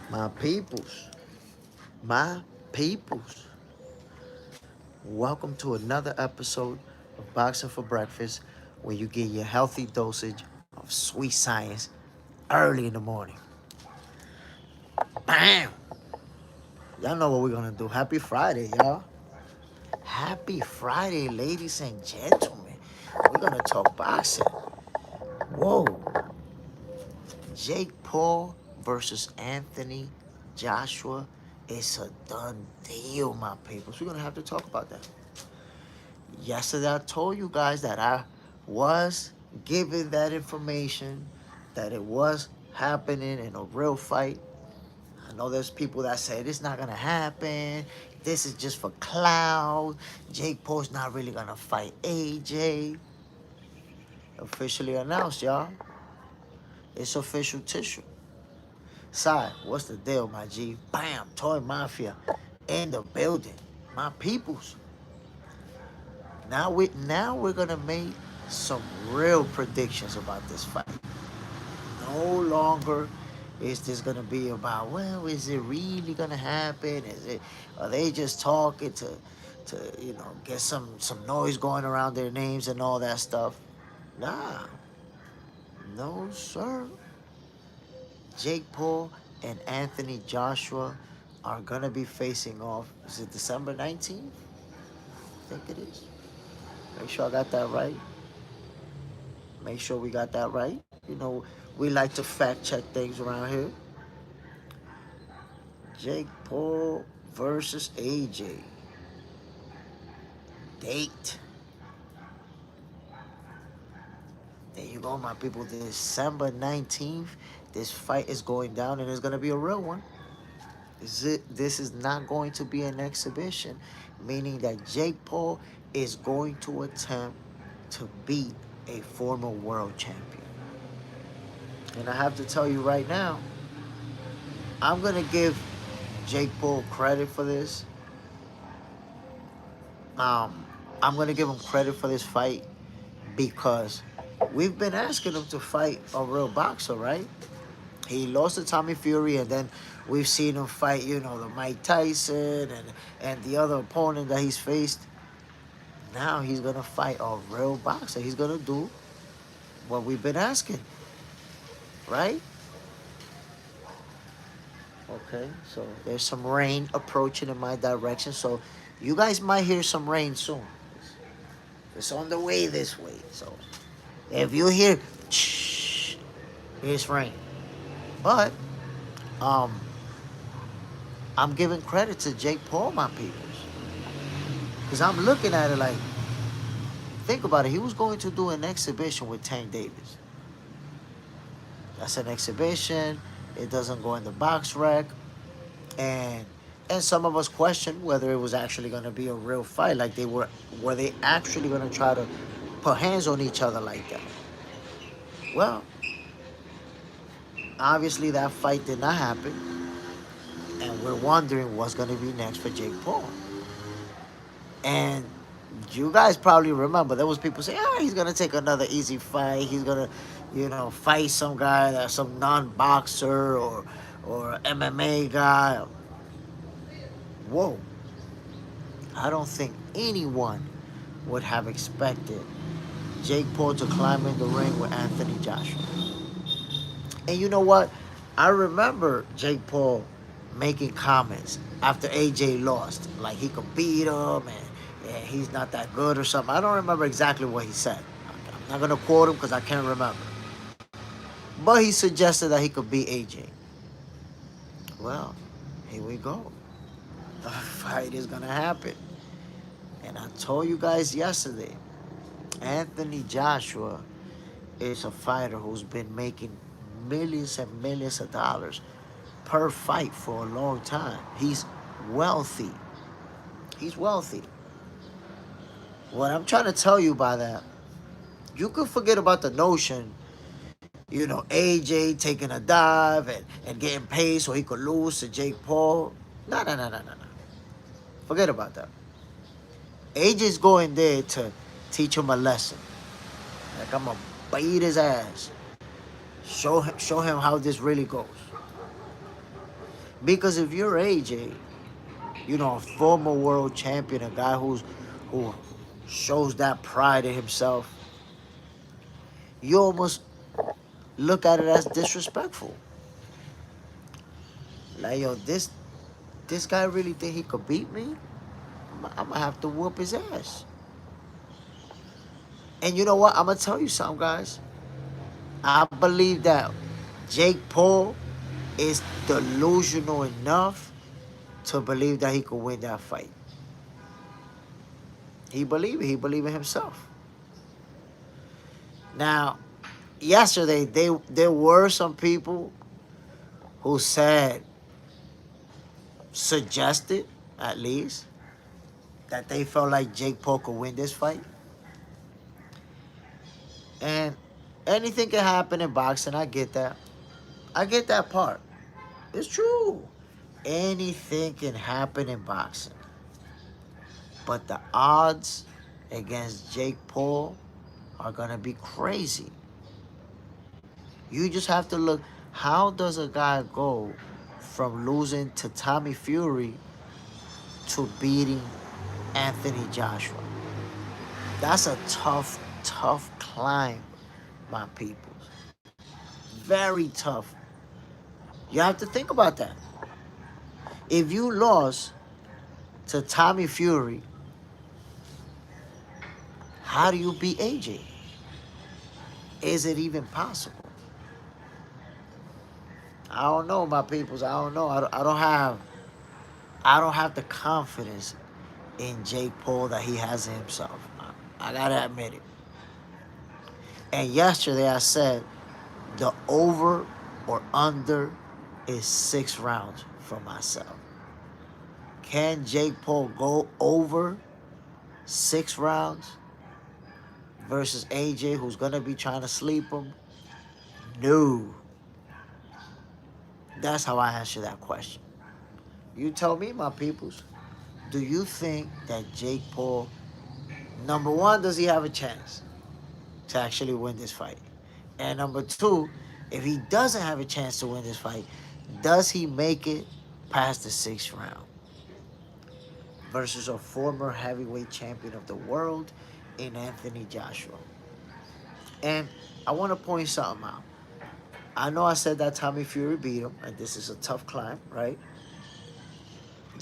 My peoples, my peoples, welcome to another episode of Boxing for Breakfast, where you get your healthy dosage of sweet science early in the morning. Bam! Y'all know what we're gonna do. Happy Friday, y'all. Happy Friday, ladies and gentlemen. We're gonna talk boxing. Whoa. Jake Paul versus Anthony Joshua. It's a done deal, my peoples. We're gonna have to talk about that. Yesterday, I told you guys that I was given that information, that it was happening in a real fight. I know there's people that say it's not gonna happen. This is just for clout. Jake Paul's not really gonna fight AJ. Officially announced, y'all. It's official tissue. Sai, what's the deal, my G? Bam, Toy Mafia in the building. My peoples. Now we're gonna make some real predictions about this fight. No longer is this gonna be about, well, is it really gonna happen? Are they just talking to get some noise going around their names and all that stuff? Nah, no sir. Jake Paul and Anthony Joshua are gonna be facing off. Is it December 19th? I think it is. Make sure I got that right. Make sure we got that right. We like to fact check things around here. Jake Paul versus AJ. Date. There you go, my people. December 19th. This fight is going down and it's going to be a real one. This is not going to be an exhibition, meaning that Jake Paul is going to attempt to beat a former world champion. And I have to tell you right now, I'm going to give Jake Paul credit for this. I'm going to give him credit for this fight because we've been asking him to fight a real boxer, right? He lost to Tommy Fury, and then we've seen him fight, the Mike Tyson and the other opponent that he's faced. Now he's going to fight a real boxer. He's going to do what we've been asking, right? Okay, so there's some rain approaching in my direction, so you guys might hear some rain soon. It's on the way this way, so if you hear, shh, it's rain. But I'm giving credit to Jake Paul, my peoples, because I'm looking at it like, think about it. He was going to do an exhibition with Tank Davis. That's an exhibition. It doesn't go in the box rec, and some of us questioned whether it was actually going to be a real fight. Like were they actually going to try to put hands on each other like that? Well, obviously that fight did not happen, and we're wondering what's going to be next for Jake Paul. And you guys probably remember there was people saying, he's going to take another easy fight. He's going to, fight some guy that's some non-boxer or MMA guy. Whoa. I don't think anyone would have expected Jake Paul to climb in the ring with Anthony Joshua. And you know what? I remember Jake Paul making comments after AJ lost. Like he could beat him and he's not that good or something. I don't remember exactly what he said. I'm not going to quote him because I can't remember. But he suggested that he could beat AJ. Well, here we go. The fight is going to happen. And I told you guys yesterday, Anthony Joshua is a fighter who's been making millions and millions of dollars per fight for a long time. He's wealthy. He's wealthy. What I'm trying to tell you by that, you could forget about the notion, AJ taking a dive and getting paid so he could lose to Jake Paul. No. Forget about that. AJ's going there to teach him a lesson. Like, I'm going to beat his ass. Show him how this really goes. Because if you're AJ, a former world champion, a guy who shows that pride in himself, you almost look at it as disrespectful. Like, yo, this guy really think he could beat me? I'm gonna have to whoop his ass. And you know what? I'm gonna tell you something, guys. I believe that Jake Paul is delusional enough to believe that he could win that fight. He believe it. He believe in himself. Now, yesterday there were some people who suggested at least that they felt like Jake Paul could win this fight. And anything can happen in boxing. I get that. I get that part. It's true. Anything can happen in boxing. But the odds against Jake Paul are going to be crazy. You just have to look. How does a guy go from losing to Tommy Fury to beating Anthony Joshua? That's a tough, tough climb, my people. Very tough. You have to think about that. If you lost to Tommy Fury, how do you beat AJ? Is it even possible? I don't know, my peoples. I don't know. I don't have the confidence in Jake Paul that he has in himself. I gotta admit it. And yesterday I said the over or under is 6 rounds for myself. Can Jake Paul go over 6 rounds versus AJ, who's gonna be trying to sleep him? No. That's how I answer that question. You tell me, my peoples. Do you think that Jake Paul, number one, does he have a chance to actually win this fight? And number two, if he doesn't have a chance to win this fight, does he make it past the 6th round versus a former heavyweight champion of the world in Anthony Joshua? And I want to point something out. I know I said that Tommy Fury beat him, and this is a tough climb, right?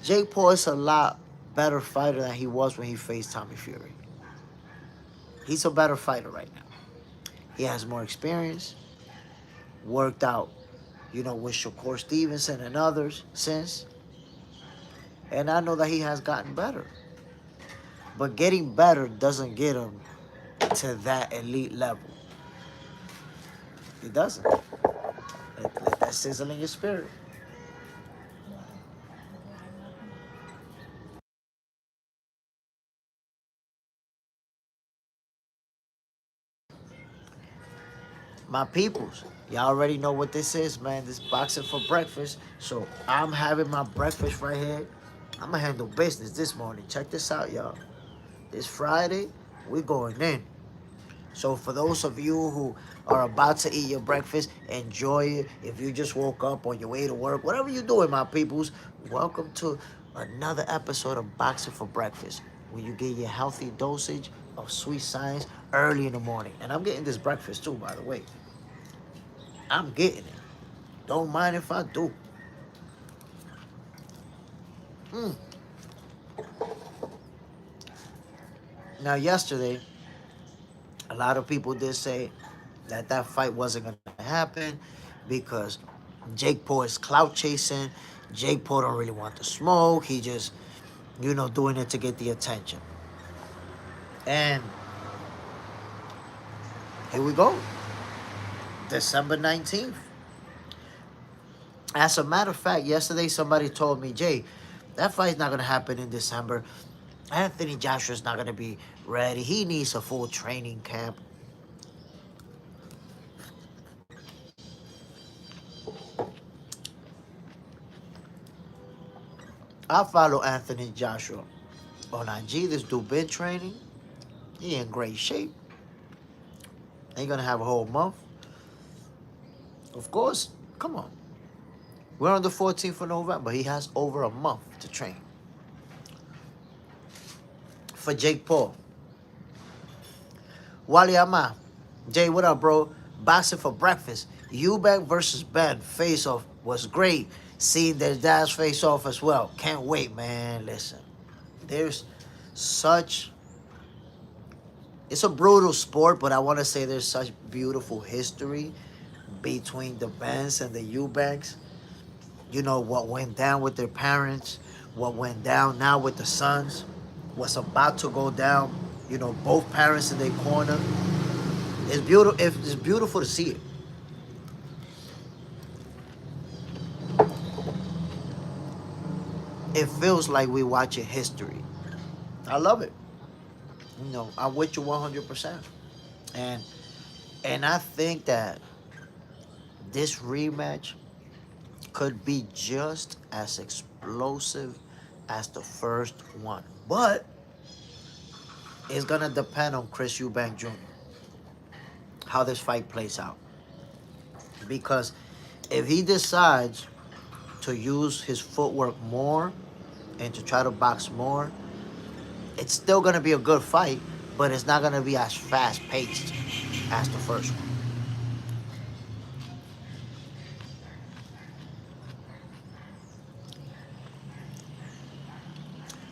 Jake Paul is a lot better fighter than he was when he faced Tommy Fury. He's a better fighter right now. He has more experience, worked out, with Shakur Stevenson and others since. And I know that he has gotten better. But getting better doesn't get him to that elite level. It doesn't. Let that sizzle in your spirit. My peoples, y'all already know what this is, man. This boxing for breakfast. So I'm having my breakfast right here. I'm gonna handle business this morning. Check this out, y'all. This Friday, we're going in. So for those of you who are about to eat your breakfast, enjoy it. If you just woke up on your way to work, whatever you're doing, my peoples, welcome to another episode of Boxing for Breakfast, where you get your healthy dosage of sweet science early in the morning. And I'm getting this breakfast too, by the way. I'm getting it. Don't mind if I do. Mm. Now, yesterday, a lot of people did say that fight wasn't going to happen because Jake Paul is clout chasing. Jake Paul don't really want the smoke. He just, doing it to get the attention. And here we go. December 19th. As a matter of fact, yesterday somebody told me, Jay, that fight's not going to happen in December. Anthony Joshua's not going to be ready. He needs a full training camp. I follow Anthony Joshua on IG. This dude been training. He in great shape. Ain't gonna have a whole month. Of course, come on. We're on the 14th of November. He has over a month to train. For Jake Paul. Wally Ama. Jay, what up, bro? Boxing for breakfast. Eubank versus Ben face off was great. Seeing their dads face off as well. Can't wait, man. Listen, there's such. It's a brutal sport, but I want to say there's such beautiful history between the Bens and the Eubanks. You know what went down with their parents, what went down now with the sons, what's about to go down. You know, both parents in their corner. It's beautiful. It's beautiful to see it. It feels like we watching history. I love it. You know, I'm with you 100%. And I think that this rematch could be just as explosive as the first one. But it's gonna depend on Chris Eubank Jr. how this fight plays out. Because if he decides to use his footwork more and to try to box more, it's still gonna be a good fight, but it's not gonna be as fast paced as the first one.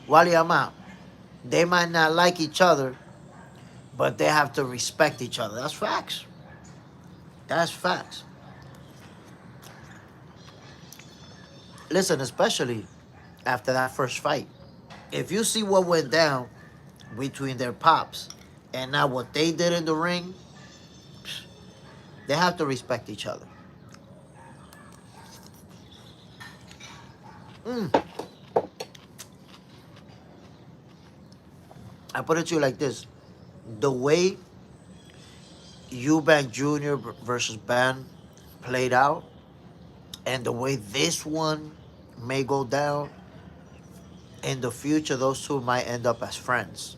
Wally Ama, they might not like each other, but they have to respect each other. That's facts. That's facts. Listen, especially after that first fight. If you see what went down between their pops and now what they did in the ring, they have to respect each other. Mm. I put it to you like this. The way Eubank Jr. versus Ben played out, and the way this one may go down, in the future, those two might end up as friends.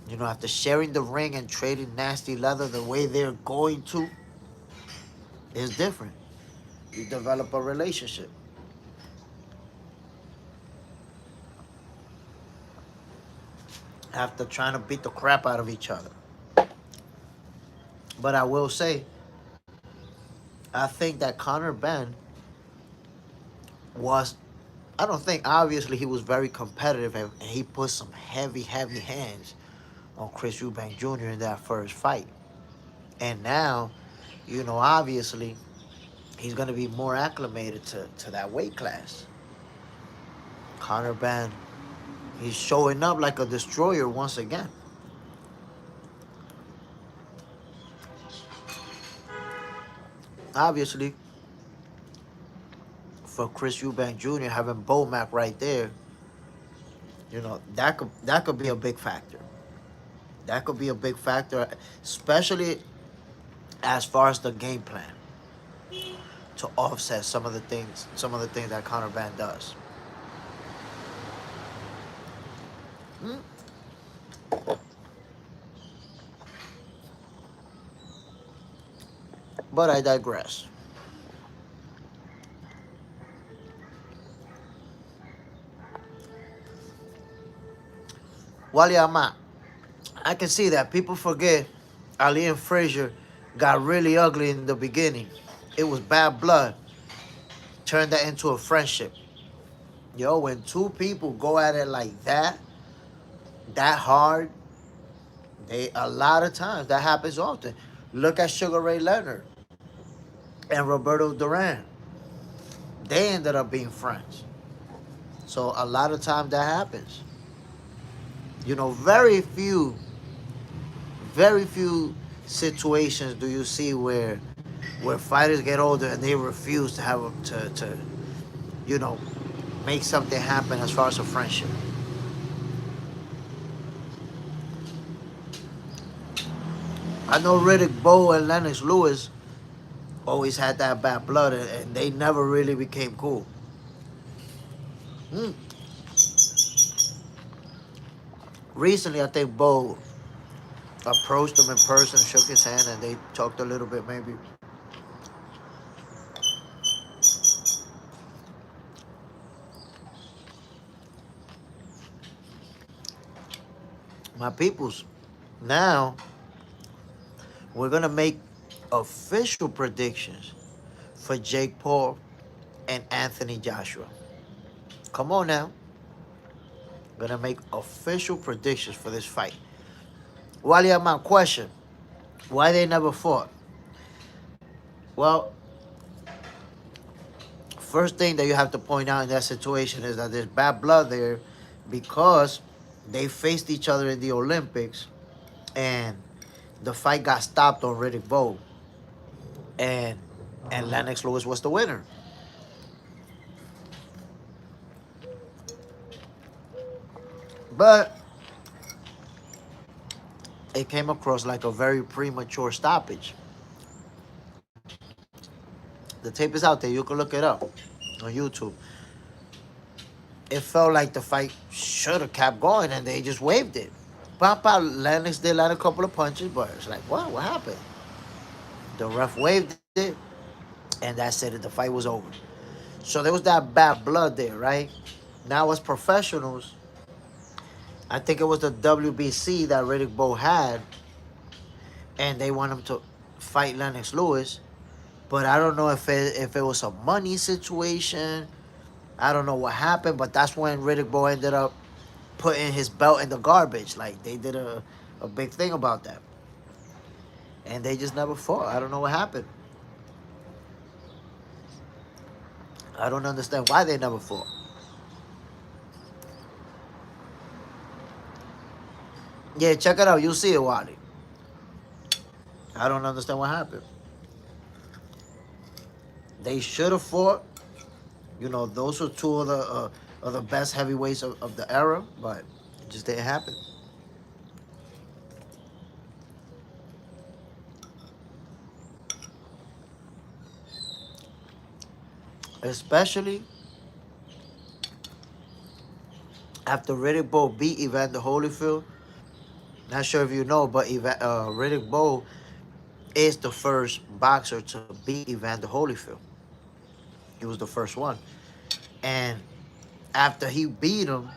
You know, after sharing the ring and trading nasty leather the way they're going to, is different. You develop a relationship. After trying to beat the crap out of each other. But I will say, I think that Conor Ben was, I don't think, obviously he was very competitive and he put some heavy, heavy hands on Chris Eubank Jr. in that first fight. And now, you know, obviously, he's going to be more acclimated to that weight class. Conor Ben, he's showing up like a destroyer once again. Obviously, for Chris Eubank Jr. having Bomac right there, you know, that could be a big factor. That could be a big factor, especially as far as the game plan to offset some of the things that Conor Ben does. Hmm? But I digress. Wally Amat, I can see that people forget Ali and Frazier got really ugly in the beginning. It was bad blood. Turned that into a friendship. Yo, when two people go at it like that hard, they a lot of times that happens often. Look at Sugar Ray Leonard and Roberto Duran. They ended up being friends. So a lot of times that happens. You know, very few situations do you see where fighters get older and they refuse to have to you know make something happen as far as a friendship. I know Riddick Bowe and Lennox Lewis always had that bad blood, and they never really became cool. Mm. Recently, I think Bowe approached him in person, shook his hand, and they talked a little bit, maybe. My peoples, now we're gonna make official predictions for Jake Paul and Anthony Joshua. Come on now. Gonna make official predictions for this fight. Wally, my question: why they never fought? Well, first thing that you have to point out in that situation is that there's bad blood there because they faced each other in the Olympics and the fight got stopped on Riddick Bowe and Lennox Lewis was the winner. But it came across like a very premature stoppage. The tape is out there. You can look it up on YouTube. It felt like the fight should have kept going and they just waved it. Papa Lennox did land a couple of punches, but it's like, what? What happened? The ref waved it, and that said it. The fight was over. So there was that bad blood there, right? Now as professionals, I think it was the WBC that Riddick Bowe had, and they want him to fight Lennox Lewis. But I don't know if it was a money situation. I don't know what happened, but that's when Riddick Bowe ended up putting his belt in the garbage. Like they did a big thing about that. And they just never fought. I don't know what happened. I don't understand why they never fought. Yeah, check it out. You'll see it, Wally. I don't understand what happened. They should have fought. You know, those were two of the best heavyweights of the era, but it just didn't happen. Especially after Riddick Bowe beat Evander Holyfield. Not sure if you know, but Riddick Bowe is the first boxer to beat Evander Holyfield. He was the first one. And after he beat him,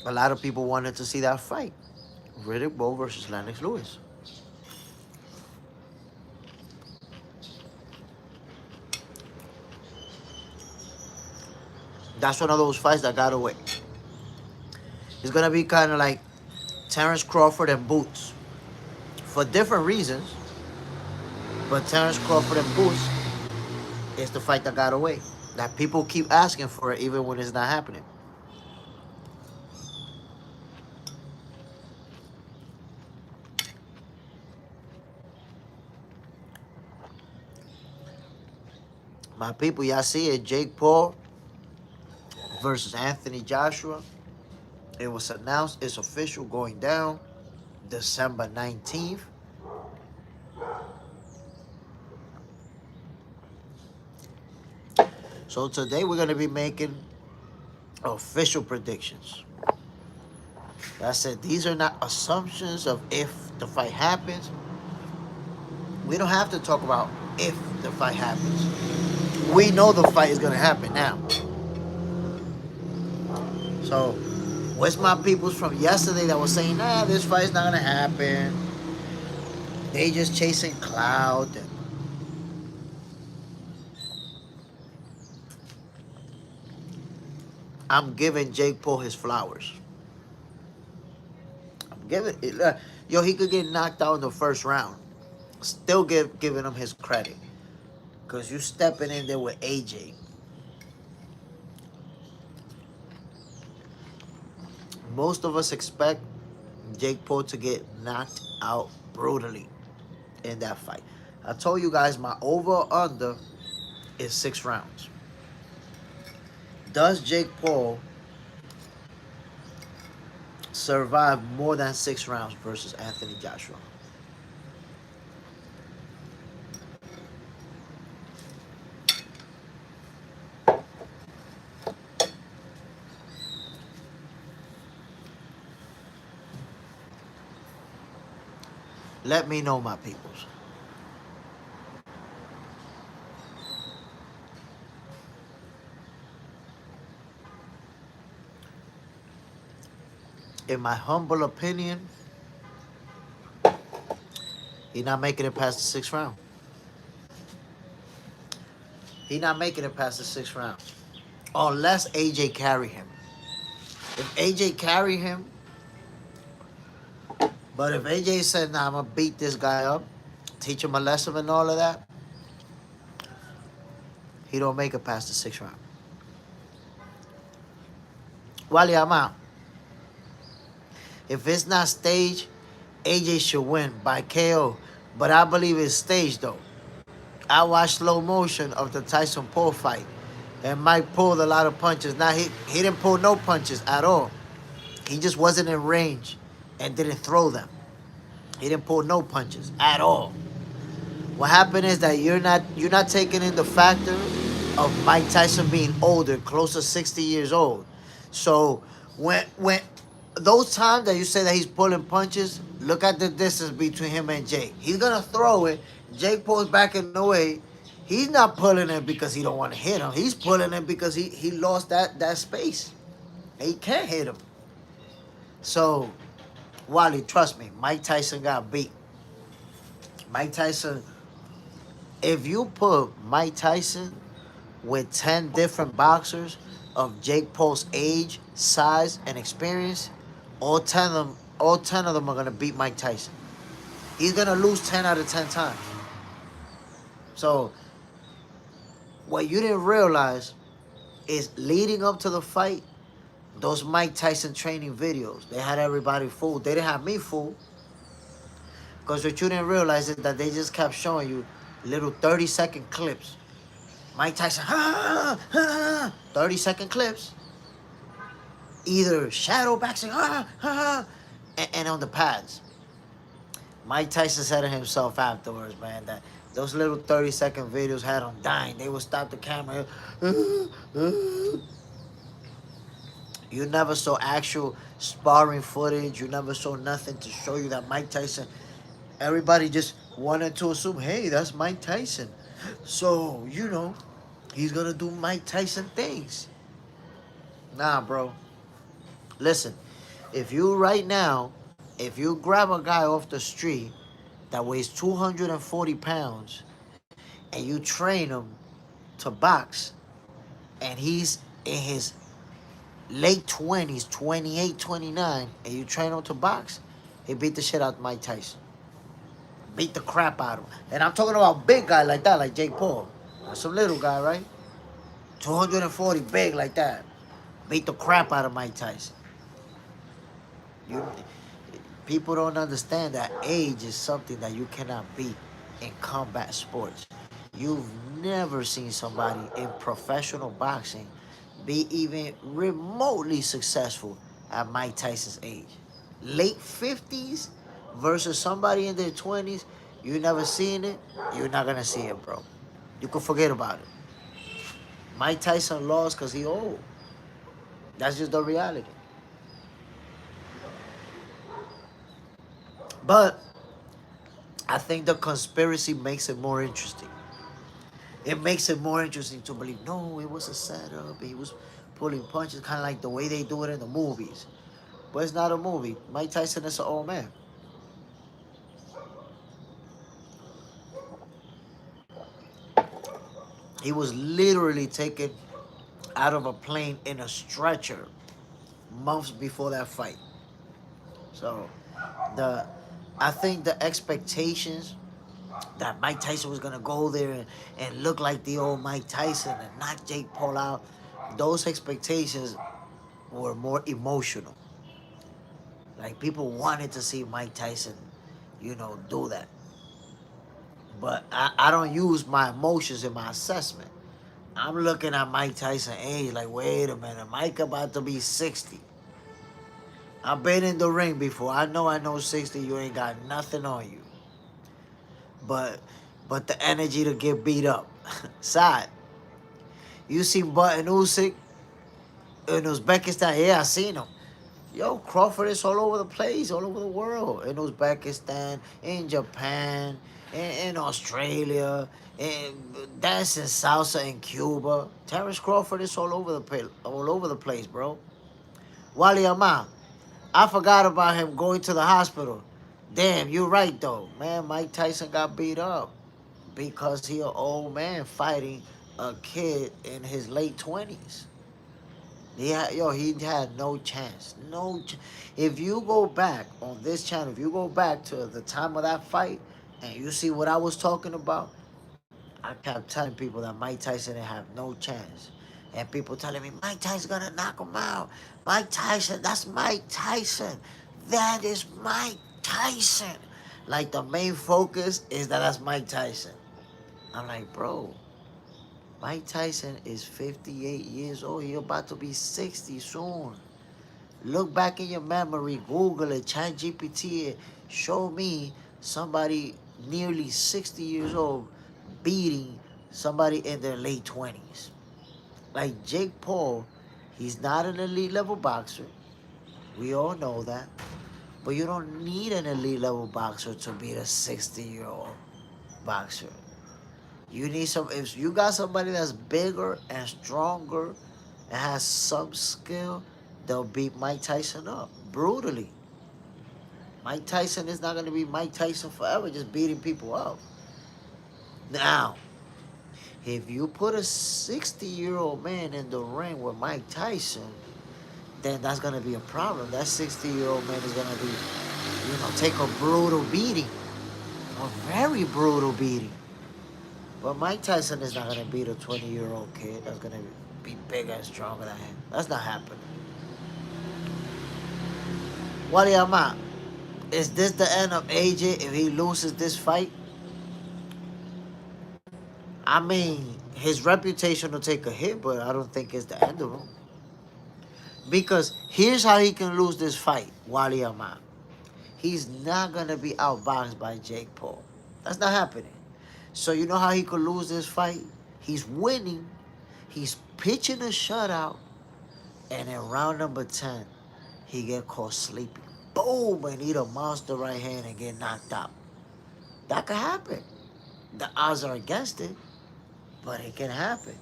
a lot of people wanted to see that fight. Riddick Bowe versus Lennox Lewis. That's one of those fights that got away. It's going to be kind of like Terrence Crawford and Boots. For different reasons, but Terrence Crawford and Boots is the fight that got away. That people keep asking for it even when it's not happening. My people, y'all see it. Jake Paul versus Anthony Joshua. It was announced. It's official going down December 19th. So today we're going to be making official predictions. I said these are not assumptions of if the fight happens. We don't have to talk about if the fight happens. We know the fight is going to happen now. So, where's my peoples from yesterday that was saying, nah, this fight's not going to happen. They just chasing clout. I'm giving Jake Paul his flowers. I'm giving it. Yo, he could get knocked out in the first round. Still giving him his credit. Because you stepping in there with AJ. Most of us expect Jake Paul to get knocked out brutally in that fight. I told you guys my over-under is 6 rounds. Does Jake Paul survive more than 6 rounds versus Anthony Joshua? Let me know, my peoples. in my humble opinion, he's not making it past the 6th round. He's not making it past the 6th round. Unless AJ carry him. If AJ carry him, but if AJ said, nah, I'm going to beat this guy up, teach him a lesson and all of that, he don't make it past the 6th round. Wally, I'm out. If it's not staged, AJ should win by KO. But I believe it's staged, though. I watched slow motion of the Tyson Paul fight. And Mike pulled a lot of punches. Now, he didn't pull no punches at all. He just wasn't in range and didn't throw them. He didn't pull no punches at all. What happened is that you're not taking in the factor of Mike Tyson being older, close to 60 years old. So when those times that you say that he's pulling punches, look at the distance between him and Jake. He's gonna throw it. Jake pulls back in the way. He's not pulling it because he don't want to hit him. He's pulling it because he lost that space. He can't hit him. So, Wally, trust me, Mike Tyson got beat. Mike Tyson, if you put Mike Tyson with 10 different boxers of Jake Paul's age, size, and experience, all 10 of them are gonna beat Mike Tyson. He's gonna lose 10 out of 10 times. So, what you didn't realize is leading up to the fight, those Mike Tyson training videos, they had everybody fooled. They didn't have me fooled. Because what you didn't realize is that they just kept showing you little 30-second clips. Mike Tyson, 30-second clips. Either shadow boxing, and on the pads. Mike Tyson said it himself afterwards, man, that those little 30-second videos had him dying. They would stop the camera. You never saw actual sparring footage. You never saw nothing to show you that Mike Tyson. Everybody just wanted to assume, hey, that's Mike Tyson. So, he's going to do Mike Tyson things. Nah, bro. Listen, if you grab a guy off the street that weighs 240 pounds and you train him to box and he's in his late 20s, 28, 29, and you train him to box, he beat the shit out of Mike Tyson. Beat the crap out of him. And I'm talking about a big guy like that, like Jake Paul. Not some little guy, right? 240, big like that. Beat the crap out of Mike Tyson. People don't understand that age is something that you cannot beat in combat sports. You've never seen somebody in professional boxing be even remotely successful at Mike Tyson's age. Late 50s versus somebody in their 20s, you never seen it, you're not going to see it, bro. You can forget about it. Mike Tyson lost because he old. That's just the reality. But I think the conspiracy makes it more interesting. It makes it more interesting to believe, no, it was a setup. He was pulling punches, kind of like the way they do it in the movies. But it's not a movie. Mike Tyson is an old man. He was literally taken out of a plane in a stretcher months before that fight. So, I think the expectations that Mike Tyson was going to go there and look like the old Mike Tyson and knock Jake Paul out, those expectations were more emotional. Like, people wanted to see Mike Tyson, do that. But I don't use my emotions in my assessment. I'm looking at Mike Tyson's age like, wait a minute, Mike about to be 60. I've been in the ring before. I know 60, you ain't got nothing on you. But the energy to get beat up. Side. You seen Button Usyk in Uzbekistan? Yeah, I seen him. Yo, Crawford is all over the place, all over the world. In Uzbekistan, in Japan, in Australia, dancing salsa in Cuba. Terrence Crawford is all over the place, bro. Wally Amam, I forgot about him going to the hospital. Damn, you're right though. Man, Mike Tyson got beat up because he an old man fighting a kid in his late 20s. He had no chance. If you go back on this channel, if you go back to the time of that fight and you see what I was talking about, I kept telling people that Mike Tyson didn't have no chance. And people telling me, Mike Tyson gonna knock him out. Mike Tyson, that's Mike Tyson. That is Mike Tyson. Like the main focus is that that's Mike Tyson. I'm like, bro, Mike Tyson is 58 years old. He about to be 60 soon. Look back in your memory, Google it, Chat GPT it. Show me somebody nearly 60 years old beating somebody in their late 20s. Like Jake Paul, he's not an elite level boxer. We all know that. But you don't need an elite level boxer to beat a 60-year-old boxer. You need if you got somebody that's bigger and stronger and has some skill, they'll beat Mike Tyson up brutally. Mike Tyson is not going to be Mike Tyson forever, just beating people up. Now, if you put a 60-year-old man in the ring with Mike Tyson, then that's going to be a problem. That 60-year-old man is going to be, take a brutal beating, a very brutal beating. But Mike Tyson is not going to beat a 20-year-old kid that's going to be bigger and stronger than him. That's not happening. Wally Ahmad, is this the end of AJ if he loses this fight? I mean, his reputation will take a hit, but I don't think it's the end of him. Because here's how he can lose this fight, Wally Ahmad. He's not going to be outboxed by Jake Paul. That's not happening. So you know how he could lose this fight? He's winning. He's pitching a shutout. And in round number 10, he get caught sleeping. Boom! And eat a monster right hand and get knocked out. That could happen. The odds are against it, but it can happen.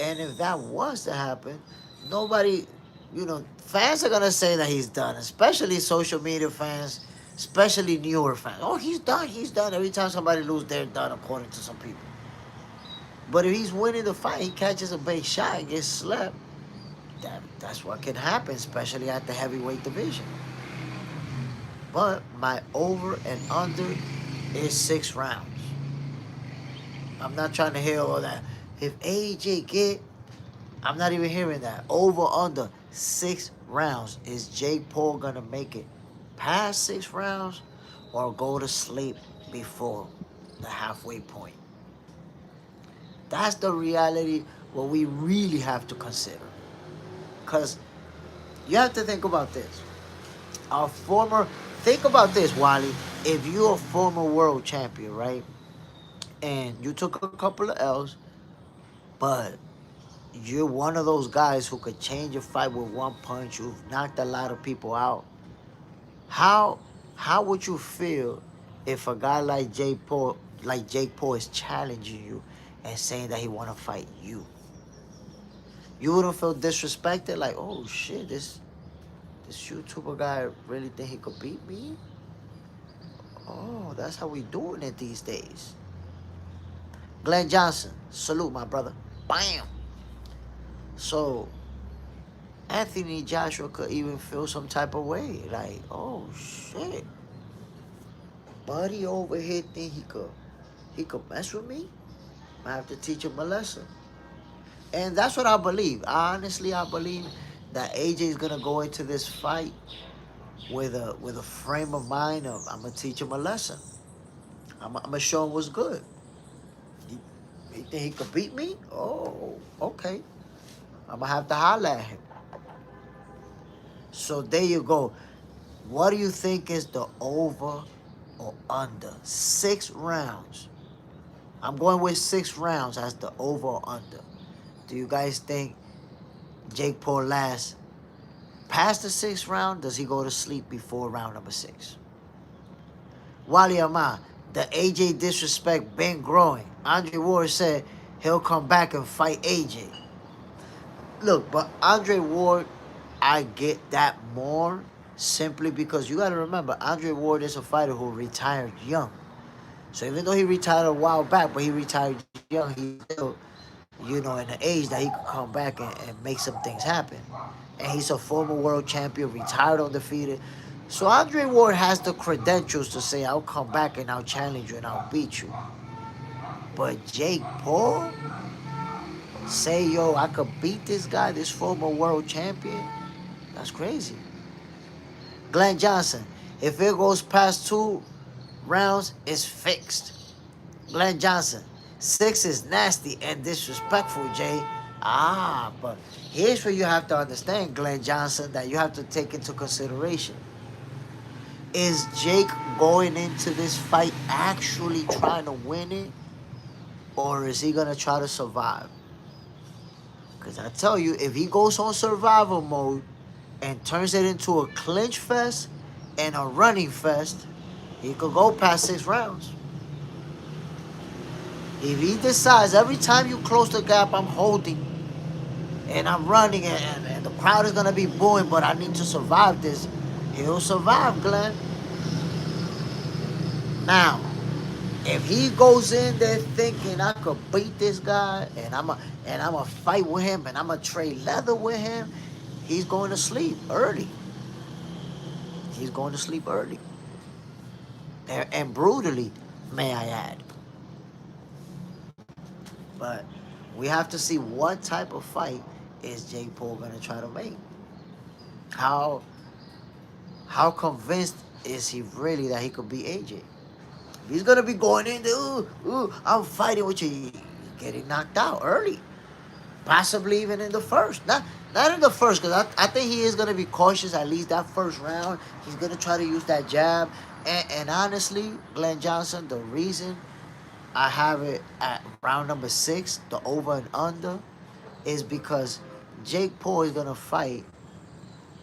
And if that was to happen, nobody, fans are going to say that he's done, especially social media fans, especially newer fans. Oh, he's done, he's done. Every time somebody loses, they're done, according to some people. But if he's winning the fight, he catches a big shot and gets slept, that's what can happen, especially at the heavyweight division. But my over and under is 6 rounds. I'm not trying to hear all that. If AJ I'm not even hearing that. Over, under, 6 rounds. Is Jake Paul going to make it past 6 rounds or go to sleep before the halfway point? That's the reality, what we really have to consider. Because you have to think about this. Think about this, Wally. If you're a former world champion, right? And you took a couple of L's, but you're one of those guys who could change a fight with one punch. You've knocked a lot of people out. How would you feel if a guy like Jake Paul is challenging you and saying that he want to fight you? You wouldn't feel disrespected, like, oh shit, this YouTuber guy really think he could beat me? Oh, that's how we doing it these days. Glenn Johnson, salute my brother. Bam. So Anthony Joshua could even feel some type of way, like, oh shit, buddy over here think he could mess with me. I have to teach him a lesson. And that's what I believe. Honestly, I believe that AJ is gonna go into this fight with a frame of mind of, I'm gonna teach him a lesson. I'm gonna show him what's good. He think he could beat me? Oh, okay. I'm gonna have to holler at him. So there you go. What do you think is the over or under? 6 rounds. I'm going with 6 rounds as the over or under. Do you guys think Jake Paul lasts past the 6th round? Does he go to sleep before round number 6? Wally Ahmad, the AJ disrespect been growing. Andre Ward said he'll come back and fight AJ. Look, but Andre Ward, I get that more simply because you got to remember, Andre Ward is a fighter who retired young. So even though he retired a while back, but he retired young, he's still, in the age that he could come back and make some things happen. And he's a former world champion, retired undefeated. So Andre Ward has the credentials to say, I'll come back and I'll challenge you and I'll beat you. But Jake Paul, say, yo, I could beat this guy, this former world champion? That's crazy. Glenn Johnson, if it goes past 2 rounds, it's fixed. Glenn Johnson, 6 is nasty and disrespectful, Jay. But here's what you have to understand, Glenn Johnson, that you have to take into consideration. Is Jake going into this fight actually trying to win it? Or is he going to try to survive? Because I tell you, if he goes on survival mode and turns it into a clinch fest and a running fest, he could go past 6 rounds. If he decides every time you close the gap, I'm holding and I'm running and the crowd is going to be booing, but I need to survive this, he'll survive, Glenn. Now, if he goes in there thinking I could beat this guy and I'm a fight with him and I'm a trade leather with him, he's going to sleep early. He's going to sleep early. And brutally, may I add. But we have to see what type of fight is Jake Paul going to try to make. How convinced is he really that he could beat AJ? If he's going to be going in there, I'm fighting with you, getting knocked out early. Possibly even in the first. Not in the first, because I think he is going to be cautious at least that first round. He's going to try to use that jab. And honestly, Glenn Johnson, the reason I have it at round number 6, the over and under, is because Jake Paul is going to fight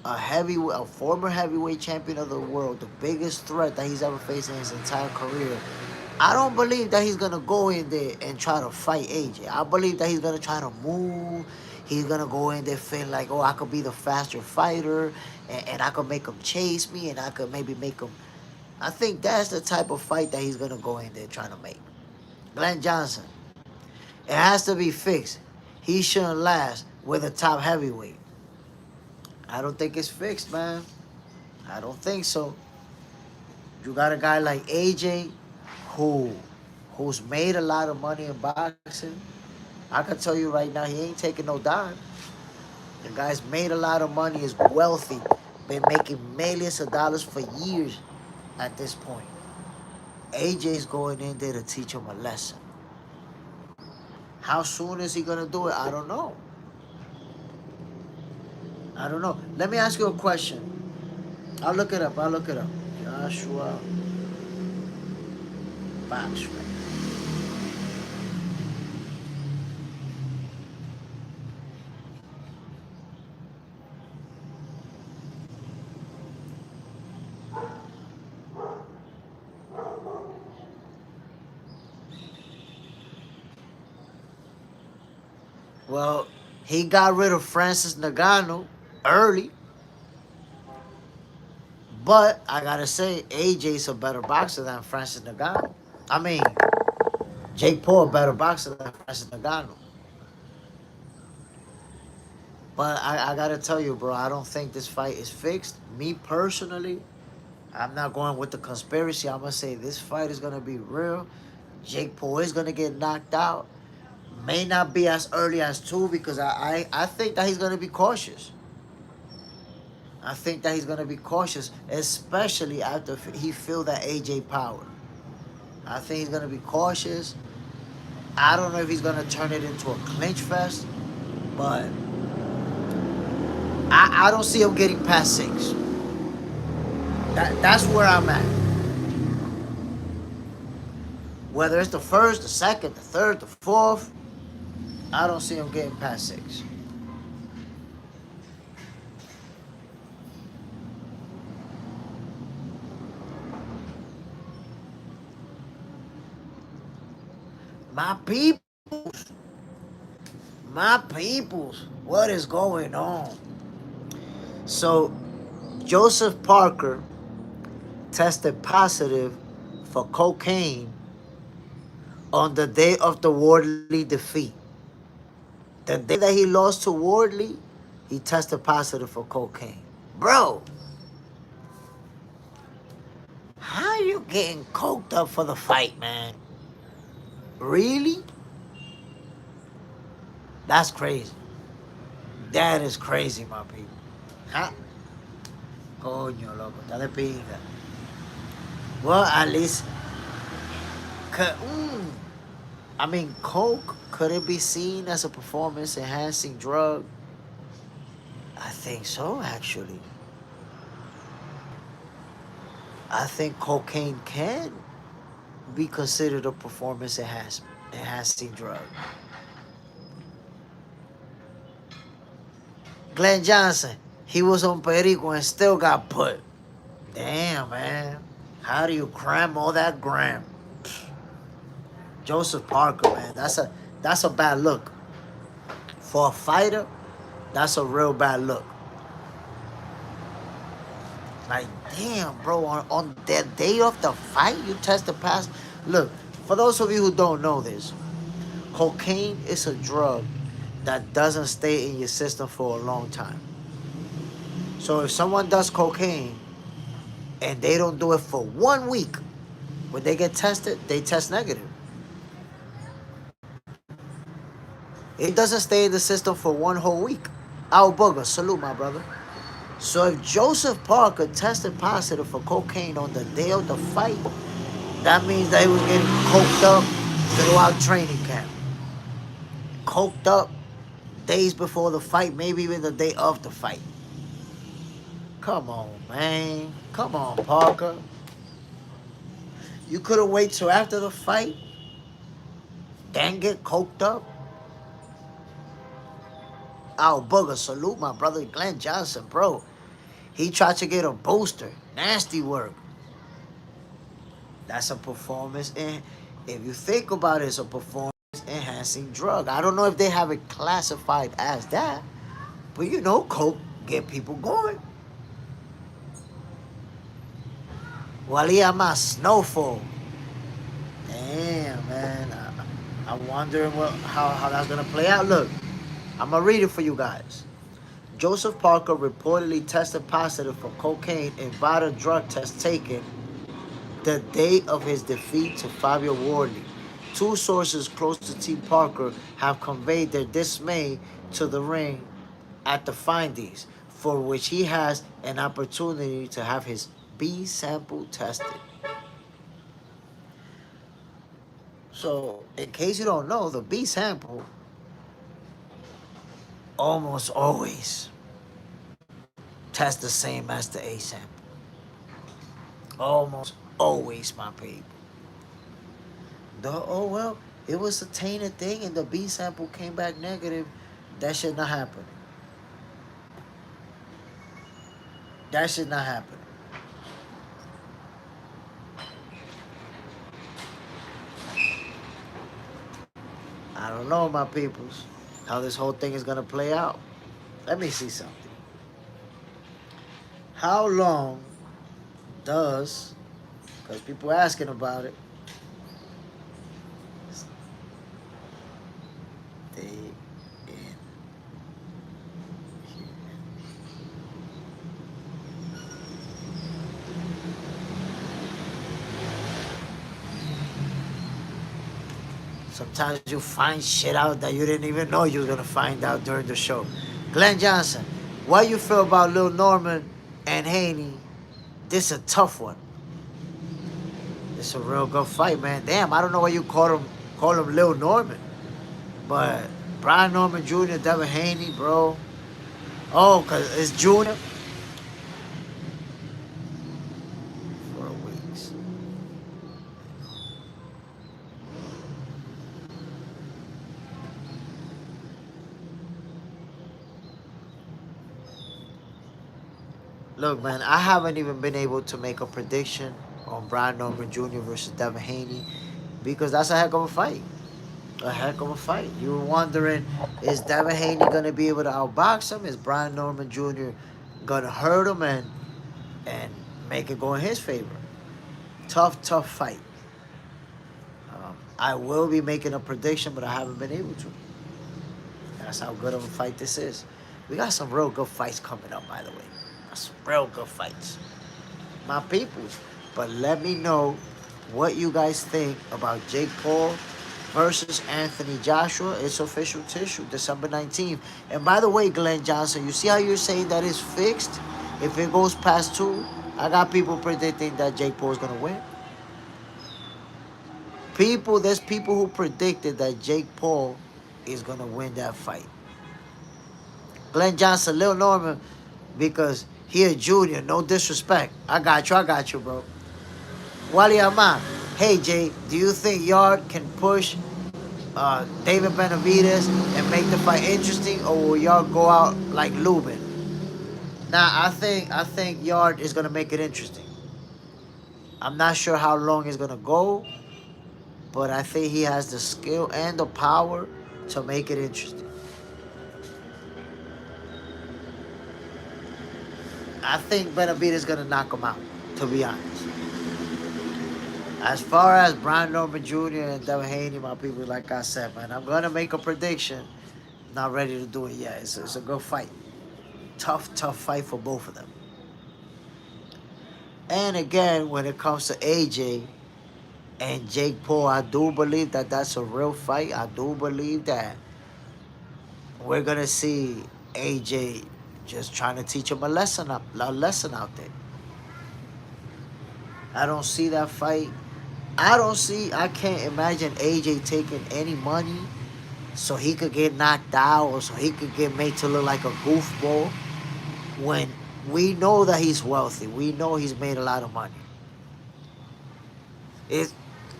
a former heavyweight champion of the world, the biggest threat that he's ever faced in his entire career. I don't believe that he's going to go in there and try to fight AJ. I believe that he's going to try to move. He's going to go in there feeling like, I could be the faster fighter, and I could make him chase me, and I could maybe make him. I think that's the type of fight that he's going to go in there trying to make. Glenn Johnson, it has to be fixed. He shouldn't last with a top heavyweight. I don't think it's fixed, man. I don't think so. You got a guy like AJ who's made a lot of money in boxing. I can tell you right now, he ain't taking no dime. The guy's made a lot of money, is wealthy, been making millions of dollars for years at this point. AJ's going in there to teach him a lesson. How soon is he going to do it? I don't know. Let me ask you a question. I'll look it up. Joshua Boxer. Well, he got rid of Francis Ngannou early. But I gotta say, AJ's a better boxer than Francis Ngannou. I mean, Jake Paul a better boxer than Francis Ngannou. But I gotta tell you, bro, I don't think this fight is fixed. Me personally, I'm not going with the conspiracy. I'm gonna say this fight is gonna be real. Jake Paul is gonna get knocked out. May not be as early as 2 because I think that he's gonna be cautious. I think that he's gonna be cautious, especially after he feel that AJ power. I think he's gonna be cautious. I don't know if he's gonna turn it into a clinch fest, but I don't see him getting past 6. That's where I'm at. Whether it's the first, the second, the third, the fourth, I don't see him getting past 6. My peoples, what is going on? So Joseph Parker tested positive for cocaine on the day of the Wardley defeat. The day that he lost to Wardley, he tested positive for cocaine. Bro, how you getting coked up for the fight, man? Really? That's crazy. That is crazy, my people. Huh? Coño, loco, está de pinga. Well, at least, I mean, coke, could it be seen as a performance-enhancing drug? I think so, actually. I think cocaine can be considered a performance-enhancing drug. Glenn Johnson, he was on Perico and still got put. Damn, man. How do you cram all that gram? Joseph Parker, man, that's a bad look. For a fighter, that's a real bad look. Like, damn, bro, on the day of the fight, you test the pass. Look, for those of you who don't know this, cocaine is a drug that doesn't stay in your system for a long time. So if someone does cocaine and they don't do it for 1 week, when they get tested, they test negative. It doesn't stay in the system for 1 whole week. Al Booger, salute my brother. So if Joseph Parker tested positive for cocaine on the day of the fight, that means that he was getting coked up throughout training camp. Coked up days before the fight, maybe even the day of the fight. Come on, man. Come on, Parker. You couldn't wait till after the fight, then get coked up? Al Booger, salute my brother Glenn Johnson, bro. He tried to get a booster. Nasty work. That's a performance. And if you think about it, it's a performance enhancing drug. I don't know if they have it classified as that, but you know, coke get people going. Walia my snowfall. Damn, man. I'm wondering how that's gonna play out. Look, I'm gonna read it for you guys. Joseph Parker reportedly tested positive for cocaine in vital drug tests taken the day of his defeat to Fabio Wardley. Two sources close to Team Parker have conveyed their dismay to the ring at the findings, for which he has an opportunity to have his B sample tested. So, in case you don't know, the B sample almost always tests the same as the A sample. Almost always, my people. Oh well, it was a tainted thing and the B sample came back negative. That should not happen. That should not happen. I don't know, my peoples, how this whole thing is gonna play out. Let me see something. How long does, because people asking about it, stay in human. Sometimes you find shit out that you didn't even know you were gonna find out during the show. Glenn Johnson, what you feel about Lil Norman and Haney? This is a tough one. It's a real good fight, man. Damn, I don't know why you call him Lil Norman. But Brian Norman Jr., Devin Haney, bro. Oh, because it's Junior. 4 weeks. Look, man, I haven't even been able to make a prediction on Brian Norman Jr. versus Devin Haney because that's a heck of a fight. A heck of a fight. You were wondering, is Devin Haney going to be able to outbox him? Is Brian Norman Jr. going to hurt him? And and make it go in his favor. Tough fight. I will be making a prediction, but I haven't been able to. That's how good of a fight this is. We got some real good fights coming up, by the way. Some real good fights. My peoples. But let me know what you guys think about Jake Paul versus Anthony Joshua. It's official tissue, December 19th. And by the way, Glenn Johnson, you see how you're saying that it's fixed? If it goes past 2, I got people predicting that Jake Paul is going to win. There's people who predicted that Jake Paul is going to win that fight. Glenn Johnson, Lil Norman, because he a junior, no disrespect. I got you, bro. Wally Ahmad, hey Jay, do you think Yard can push David Benavidez and make the fight interesting, or will Yard go out like Lubin? Nah, I think Yard is gonna make it interesting. I'm not sure how long it's gonna go, but I think he has the skill and the power to make it interesting. I think Benavidez is gonna knock him out, to be honest. As far as Brian Norman Jr. and Devin Haney, my people, like I said, man, I'm gonna make a prediction. Not ready to do it yet. It's a good fight. Tough fight for both of them. And again, when it comes to AJ and Jake Paul, I do believe that that's a real fight. I do believe that we're gonna see AJ just trying to teach him a lesson out there. I don't see that fight. I can't imagine AJ taking any money so he could get knocked out or so he could get made to look like a goofball when we know that he's wealthy. We know he's made a lot of money.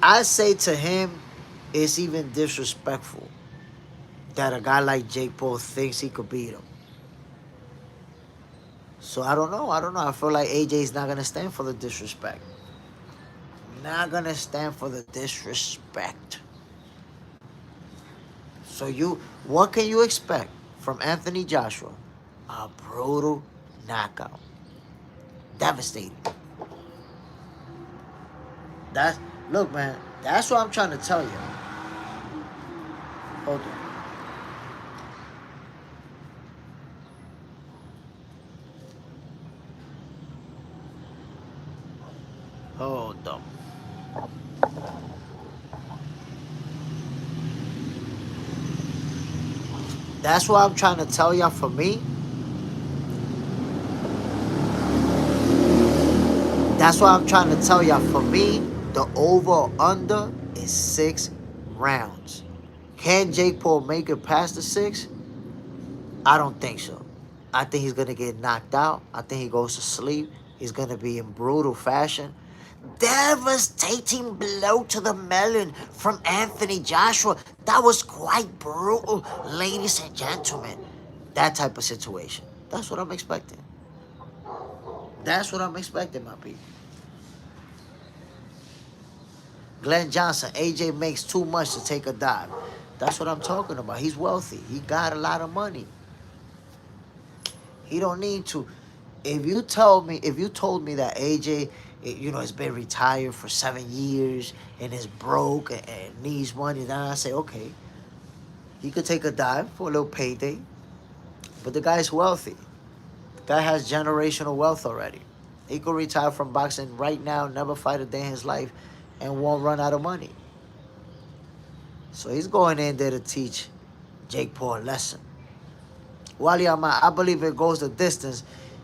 I say to him, it's even disrespectful that a guy like Jake Paul thinks he could beat him. So I don't know. I feel like AJ's not going to stand for the disrespect. Not going to stand for the disrespect. So what can you expect from Anthony Joshua? A brutal knockout. Devastating. Look, man, that's what I'm trying to tell you. Hold on. Hold on. That's what I'm trying to tell y'all. For me, that's what I'm trying to tell y'all. For me, the over or under is 6 rounds. Can Jake Paul make it past the 6? I don't think so. I think he's going to get knocked out. I think he goes to sleep. He's going to be in brutal fashion. Devastating blow to the melon from Anthony Joshua. That was quite brutal, ladies and gentlemen. That type of situation. That's what I'm expecting. That's what I'm expecting, my people. Glenn Johnson, AJ makes too much to take a dive. That's what I'm talking about. He's wealthy. He got a lot of money. He don't need to. If you told me that AJ, has been retired for 7 years and is broke and needs money, then I say, okay, he could take a dive for a little payday. But the guy's wealthy. The guy has generational wealth already. He could retire from boxing right now, never fight a day in his life, and won't run out of money. So he's going in there to teach Jake Paul a lesson. Wally Ahmad, I believe it goes the distance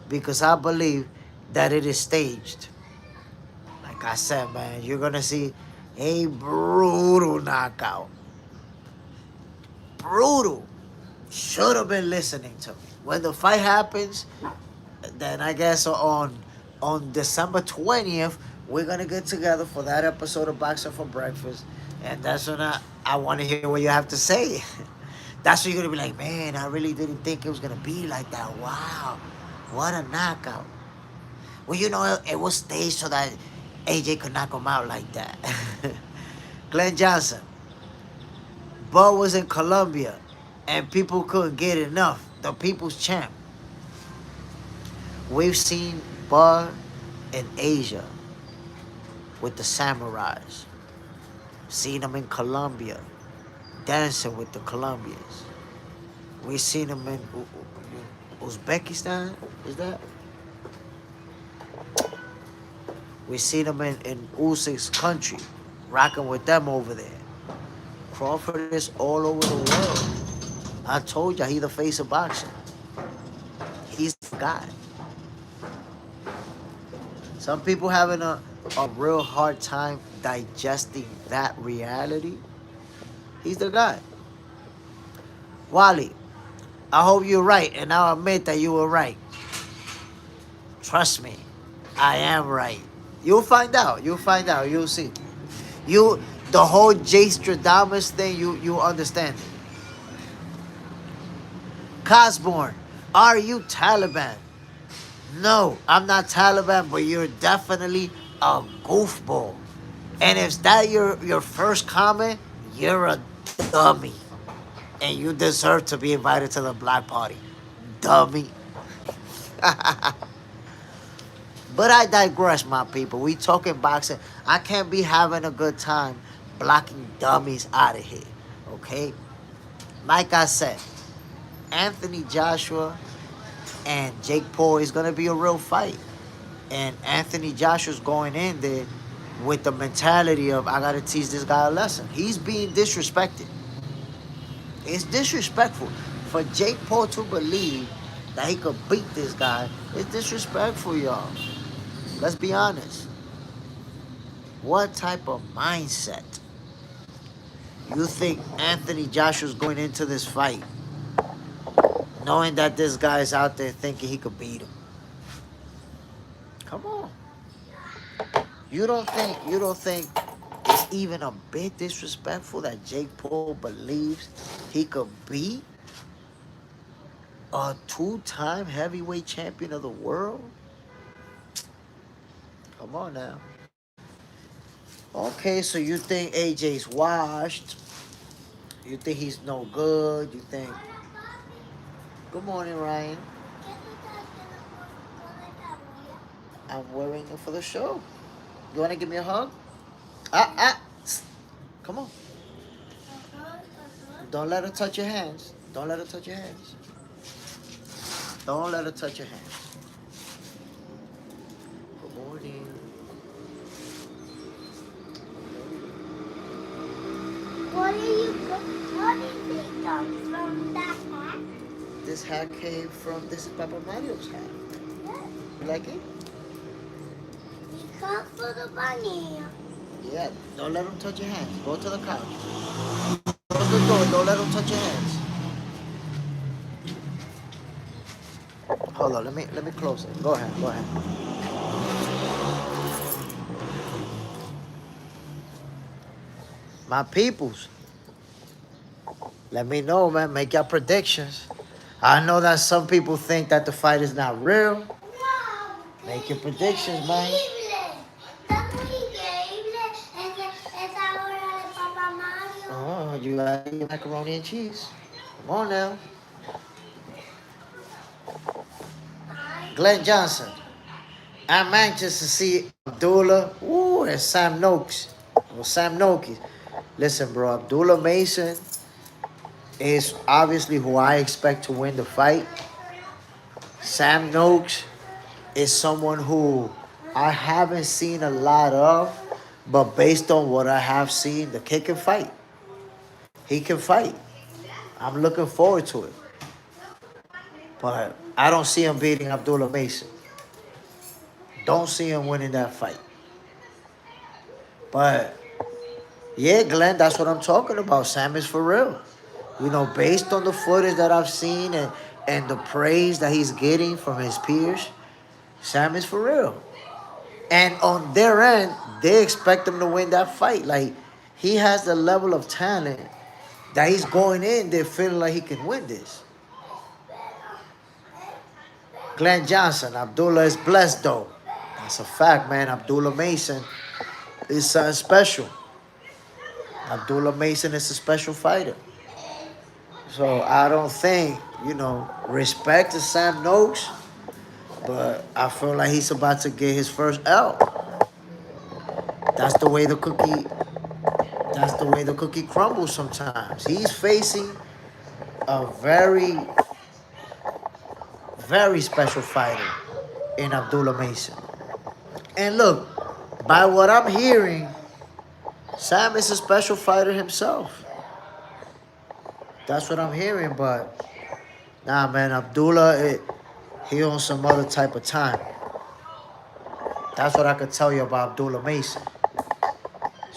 because I believe that it is staged. Like I said, man, you're going to see a brutal knockout. Brutal. Should have been listening to me. When the fight happens, then I guess on December 20th, we're going to get together for that episode of Boxing for Breakfast. And that's when I want to hear what you have to say. That's when you're going to be like, man, I really didn't think it was going to be like that. Wow. What a knockout. Well, it was staged so that AJ could knock him out like that. Glenn Johnson. Bud was in Colombia, and people couldn't get enough. The people's champ. We've seen Bud in Asia with the samurais. Seen him in Colombia dancing with the Colombians. We seen him in Uzbekistan. Is that? We seen him in Usyk's country, rocking with them over there. Crawford is all over the world. I told you, he the face of boxing. He's the guy. Some people having a real hard time digesting that reality. He's the guy. Wally, I hope you're right, and I'll admit that you were right. Trust me, I am right. You'll find out. You'll find out. You'll see. You, the whole Jay Stradamus thing, you understand it. Cosborn, are you Taliban? No, I'm not Taliban, but you're definitely a goofball. And if that your first comment, you're a dummy. And you deserve to be invited to the Black Party. Dummy. But I digress, my people. We talking boxing. I can't be having a good time blocking dummies out of here. Okay? Like I said, Anthony Joshua and Jake Paul is gonna be a real fight. And Anthony Joshua's going in there with the mentality of I gotta teach this guy a lesson. He's being disrespected. It's disrespectful for Jake Paul to believe that he could beat this guy. It's disrespectful, y'all. Let's be honest. What type of mindset you think Anthony Joshua's going into this fight knowing that this guy's out there thinking he could beat him? Come on. You don't think it's even a bit disrespectful that Jake Paul believes he could beat a two-time heavyweight champion of the world? Come on now. Okay, so you think AJ's washed? You think he's no good? You think... Good morning, Ryan. I'm wearing it for the show. You want to give me a hug? Come on. Don't let her touch your hands. Don't let her touch your hands. Don't let her touch your hands. Good morning. What did it come from that hat? This hat came from, this is Papa Mario's hat. Yes. You like it? It comes for the bunny. Yeah, don't let him touch your hands. Go to the couch. Close the door, don't let him touch your hands. Hold on, let me close it. Go ahead. My peoples, let me know, man. Make your predictions. I know that some people think that the fight is not real. No. Make your predictions, man. Oh, you like your macaroni and cheese? Come on now. Glenn Johnson. I'm anxious to see Abdullah and Sam Noakes. Or Sam Noakes. Listen, bro, Abdullah Mason is obviously who I expect to win the fight. Sam Noakes is someone who I haven't seen a lot of, but based on what I have seen, the kid can fight. He can fight. I'm looking forward to it. But I don't see him beating Abdullah Mason. Don't see him winning that fight. But yeah, Glenn, that's what I'm talking about. Sam is for real. You know, based on the footage that I've seen and the praise that he's getting from his peers, Sam is for real. And on their end, they expect him to win that fight. Like, he has the level of talent that he's going in there feeling like he can win this. Glenn Johnson, Abdullah is blessed though. That's a fact, man. Abdullah Mason is something special. Abdullah Mason is a special fighter. So I don't think, respect to Sam Noakes. But I feel like he's about to get his first L. That's the way the cookie. That's the way the cookie crumbles sometimes. He's facing a very special fighter in Abdullah Mason. And look, by what I'm hearing, Sam is a special fighter himself. That's what I'm hearing, but nah, man, Abdullah, he on some other type of time. That's what I could tell you about Abdullah Mason.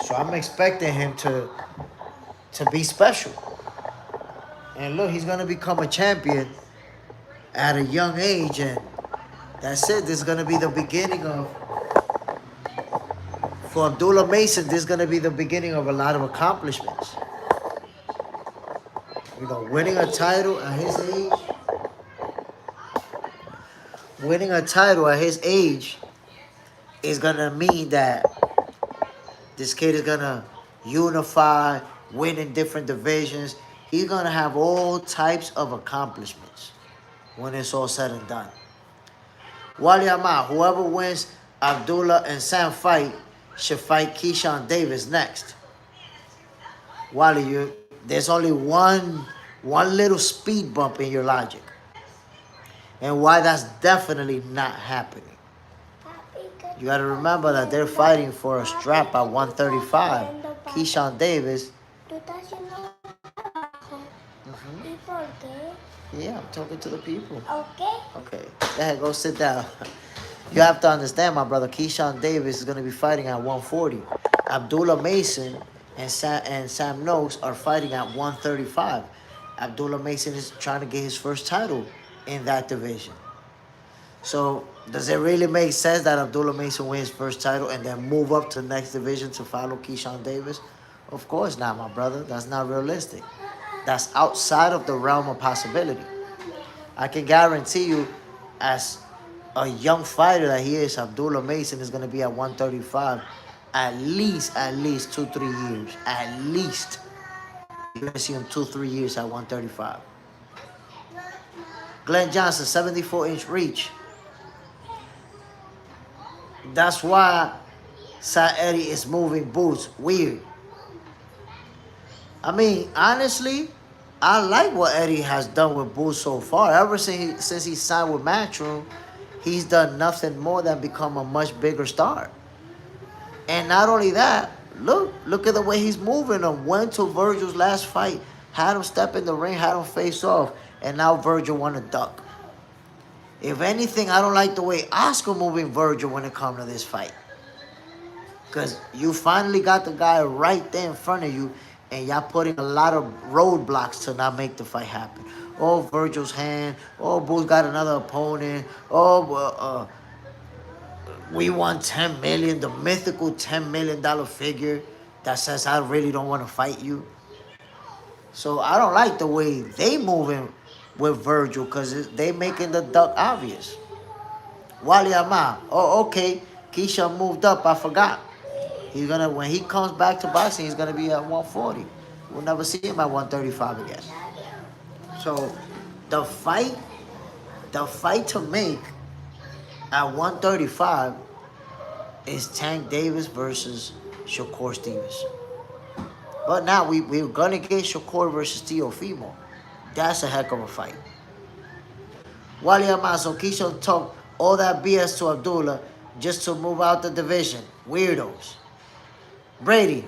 So I'm expecting him to be special. And look, he's gonna become a champion at a young age, and that's it. This is gonna be the beginning of for Abdullah Mason. This is gonna be the beginning of a lot of accomplishments. Winning a title at his age, winning a title at his age is gonna mean that this kid is gonna unify, win in different divisions. He's gonna have all types of accomplishments when it's all said and done. Wally Ahmad, whoever wins Abdullah and Sam fight should fight Keyshawn Davis next. Wally, there's only one little speed bump in your logic. And why that's definitely not happening. You got to remember that they're fighting for a strap at 135. Keyshawn Davis. Yeah, I'm talking to the people. Okay. Go ahead, go sit down. You have to understand, my brother, Keyshawn Davis is going to be fighting at 140. Abdullah Mason and Sam Noakes are fighting at 135. Abdullah Mason is trying to get his first title in that division. So, does it really make sense that Abdullah Mason wins first title and then move up to the next division to follow Keyshawn Davis? Of course not, my brother. That's not realistic. That's outside of the realm of possibility. I can guarantee you, as a young fighter that he is, Abdullah Mason is going to be at 135 at least 2-3 years. At least. You're going to see him 2-3 years at 135. Glenn Johnson, 74-inch reach. That's why Sa Eddie is moving boots. Weird. I mean, honestly, I like what Eddie has done with boots so far. Ever since he signed with Matchroom, he's done nothing more than become a much bigger star. And not only that, look at the way he's moving him. Went to Virgil's last fight, had him step in the ring, had him face off, and now Virgil won a duck. If anything, I don't like the way Oscar moving Virgil when it comes to this fight. Because you finally got the guy right there in front of you, and y'all putting a lot of roadblocks to not make the fight happen. Oh, Virgil's hand. Oh, Boo's got another opponent. Oh, we won $10 million, the mythical $10 million figure that says I really don't want to fight you. So I don't like the way they moving with Virgil because they making the duck obvious. Wally Ahmad. Oh, okay. Keisha moved up. I forgot. When he comes back to boxing, he's gonna be at 140. We'll never see him at 135 again. So the fight to make at 135 is Tank Davis versus Shakur Stevenson. But now we're gonna get Shakur versus Teofimo. That's a heck of a fight. Wally Ahmad, so Keisha talk all that BS to Abdullah just to move out the division. Weirdos. Brady,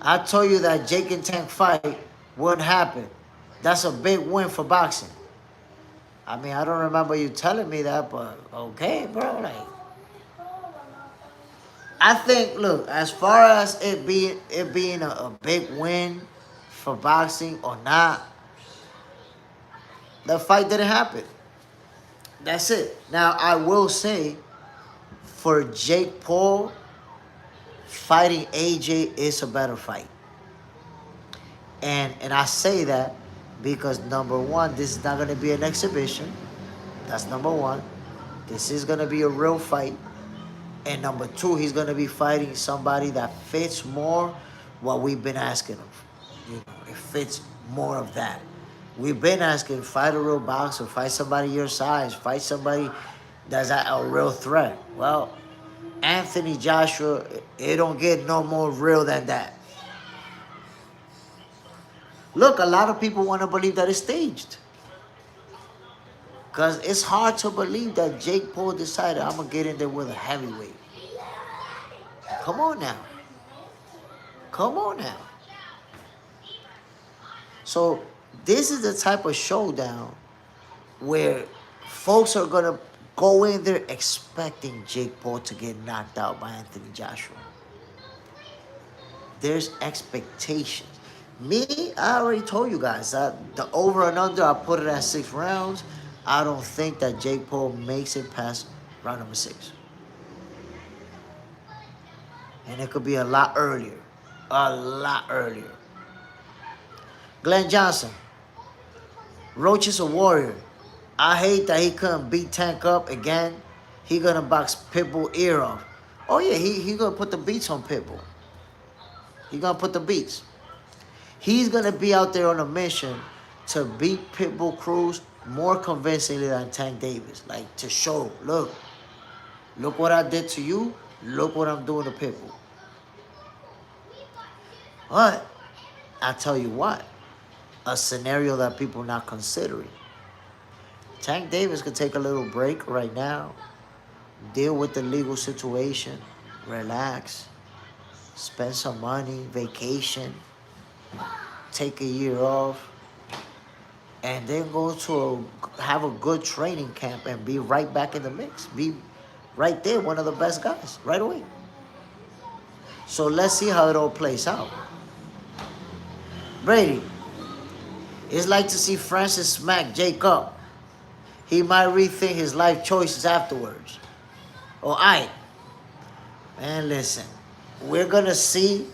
I told you that Jake and Tank fight wouldn't happen. That's a big win for boxing. I mean, I don't remember you telling me that, but okay, bro. Like, I think, look, as far as it being a big win for boxing or not, the fight didn't happen. That's it. Now, I will say, for Jake Paul, fighting AJ is a better fight. And I say that because, number one, this is not going to be an exhibition. That's number one. This is going to be a real fight. And number two, he's going to be fighting somebody that fits more what we've been asking him. It fits more of that. We've been asking, fight a real boxer, fight somebody your size, fight somebody that's a real threat. Well, Anthony Joshua, it don't get no more real than that. Look, a lot of people want to believe that it's staged. Because it's hard to believe that Jake Paul decided, I'm going to get in there with a heavyweight. Come on now. Come on now. So this is the type of showdown where folks are going to go in there expecting Jake Paul to get knocked out by Anthony Joshua. There's expectations. Me, I already told you guys that the over and under, I put it at 6 rounds. I don't think that Jake Paul makes it past round number 6. And it could be a lot earlier. A lot earlier. Glenn Johnson. Roach is a warrior. I hate that he couldn't beat Tank up again. He gonna box Pitbull ear off. Oh yeah, he gonna put the beats on Pitbull. He gonna put the beats. He's gonna be out there on a mission to beat Pitbull Cruz more convincingly than Tank Davis. Like to show, look what I did to you. Look what I'm doing to Pitbull. But I tell you what, a scenario that people are not considering. Tank Davis could take a little break right now, deal with the legal situation, relax, spend some money, vacation, take a year off, and then go to have a good training camp and be right back in the mix. Be right there, one of the best guys, right away. So let's see how it all plays out. Brady, it's like to see Francis smack Jake up. He might rethink his life choices afterwards. All right. Man, listen. We're going to see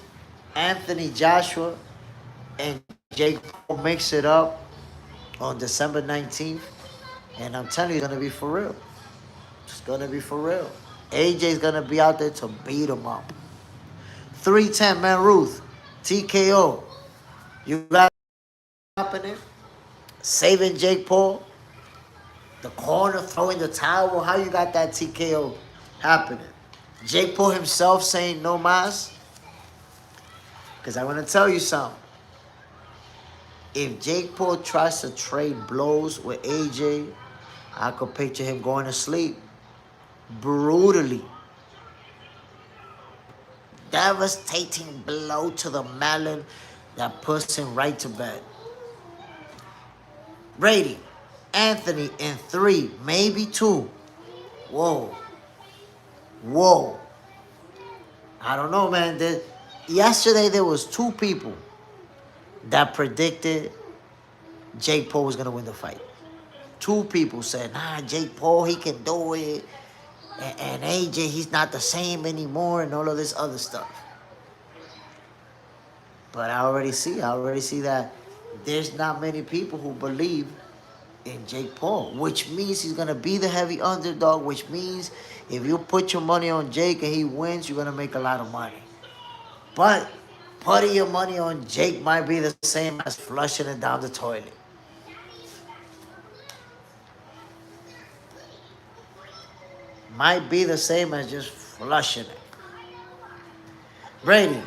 Anthony Joshua and Jake Paul mix it up on December 19th. And I'm telling you, it's going to be for real. It's going to be for real. AJ's going to be out there to beat him up. 310, man, Ruth. TKO. You got happening. Saving Jake Paul. The corner throwing the towel. How you got that TKO happening? Jake Paul himself saying no mas. Because I want to tell you something. If Jake Paul tries to trade blows with AJ, I could picture him going to sleep brutally. Devastating blow to the melon that puts him right to bed. Brady, Anthony in 3, maybe 2. Whoa. Whoa. I don't know, man. Yesterday there was 2 people that predicted Jake Paul was going to win the fight. 2 people said, nah, Jake Paul, he can do it. And AJ, he's not the same anymore and all of this other stuff. But I already see that there's not many people who believe in Jake Paul, which means he's going to be the heavy underdog, which means if you put your money on Jake and he wins, you're going to make a lot of money. But putting your money on Jake might be the same as flushing it down the toilet. Might be the same as just flushing it. Brady,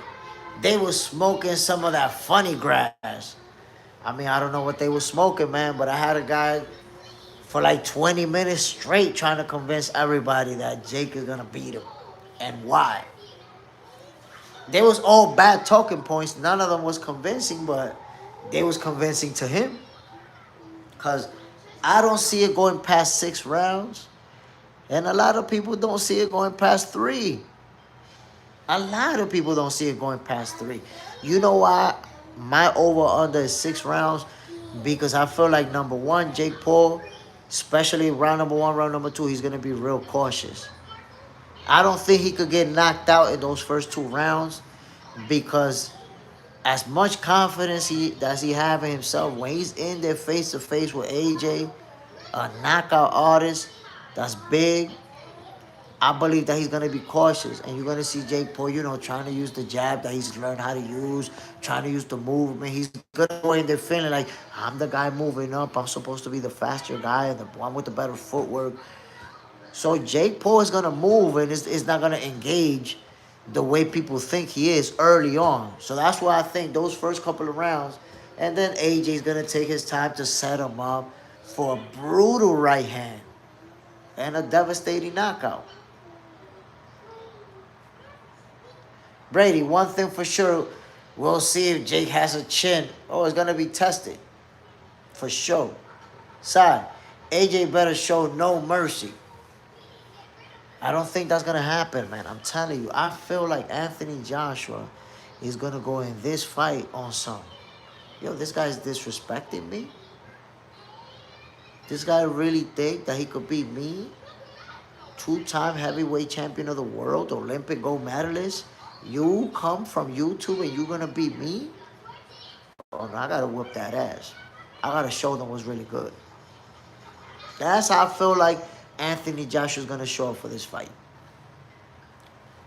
they were smoking some of that funny grass. I mean, I don't know what they were smoking, man, but I had a guy for like 20 minutes straight trying to convince everybody that Jake is going to beat him. And why? They was all bad talking points. None of them was convincing, but they was convincing to him. Because I don't see it going past 6 rounds. And a lot of people don't see it going past 3. A lot of people don't see it going past 3. You know why my over-under is 6 rounds? Because I feel like, number 1, Jake Paul, especially round number 1, round number 2, he's going to be real cautious. I don't think he could get knocked out in those first 2 rounds because as much confidence does he have in himself, when he's in there face-to-face with AJ, a knockout artist that's big, I believe that he's going to be cautious. And you're going to see Jake Paul, trying to use the jab that he's learned how to use, trying to use the movement. He's going to go in there feeling like, I'm the guy moving up. I'm supposed to be the faster guy and the one with the better footwork. So Jake Paul is gonna move and is not gonna engage the way people think he is early on. So that's why I think those first couple of rounds, and then AJ's gonna take his time to set him up for a brutal right hand and a devastating knockout. Brady, one thing for sure, we'll see if Jake has a chin. Oh, it's gonna be tested. For sure. Side, AJ better show no mercy. I don't think that's gonna happen, man. I'm telling you, I feel like Anthony Joshua is gonna go in this fight on some. Yo, this guy's disrespecting me. This guy really think that he could beat me, two-time heavyweight champion of the world, Olympic gold medalist. You come from YouTube and you're gonna beat me? Oh no, I gotta whoop that ass. I gotta show them what's really good. That's how I feel like Anthony Joshua's gonna show up for this fight.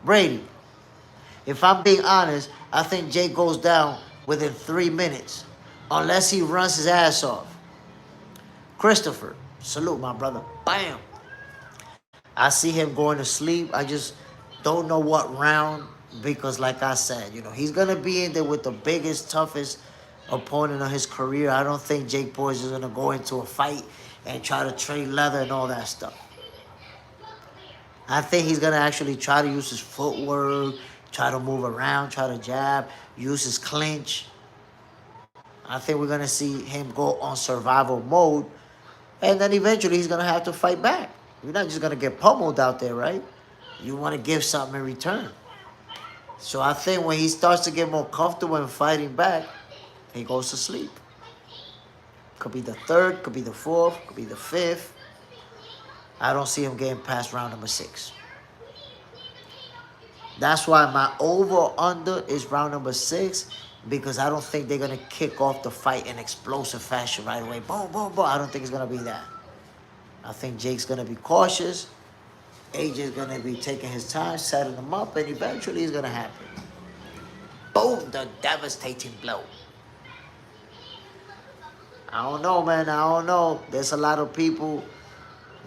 Brady, if I'm being honest, I think Jake goes down within 3 minutes, unless he runs his ass off. Christopher, salute my brother. Bam. I see him going to sleep. I just don't know what round because, like I said, he's gonna be in there with the biggest, toughest opponent of his career. I don't think Jake Paul is just gonna go into a fight and try to trade leather and all that stuff. I think he's gonna actually try to use his footwork, try to move around, try to jab, use his clinch. I think we're gonna see him go on survival mode, and then eventually he's gonna have to fight back. You're not just gonna get pummeled out there, right? You want to give something in return. So I think when he starts to get more comfortable in fighting back, he goes to sleep. Could be the third, could be the fourth, could be the fifth. I don't see him getting past round number 6. That's why my over-under is round number 6, because I don't think they're going to kick off the fight in explosive fashion right away. Boom, boom, boom. I don't think it's going to be that. I think Jake's going to be cautious. AJ's going to be taking his time, setting him up, and eventually it's going to happen. Boom, the devastating blow. I don't know, man. I don't know. There's a lot of people,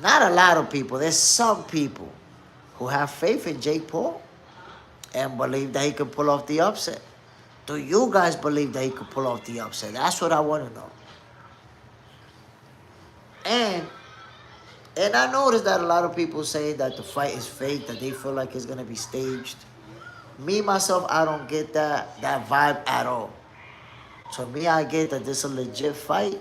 not a lot of people, there's some people who have faith in Jake Paul and believe that he can pull off the upset. Do you guys believe that he could pull off the upset? That's what I want to know. And I noticed that a lot of people say that the fight is fake, that they feel like it's going to be staged. Me, myself, I don't get that vibe at all. To me, I get that this is a legit fight.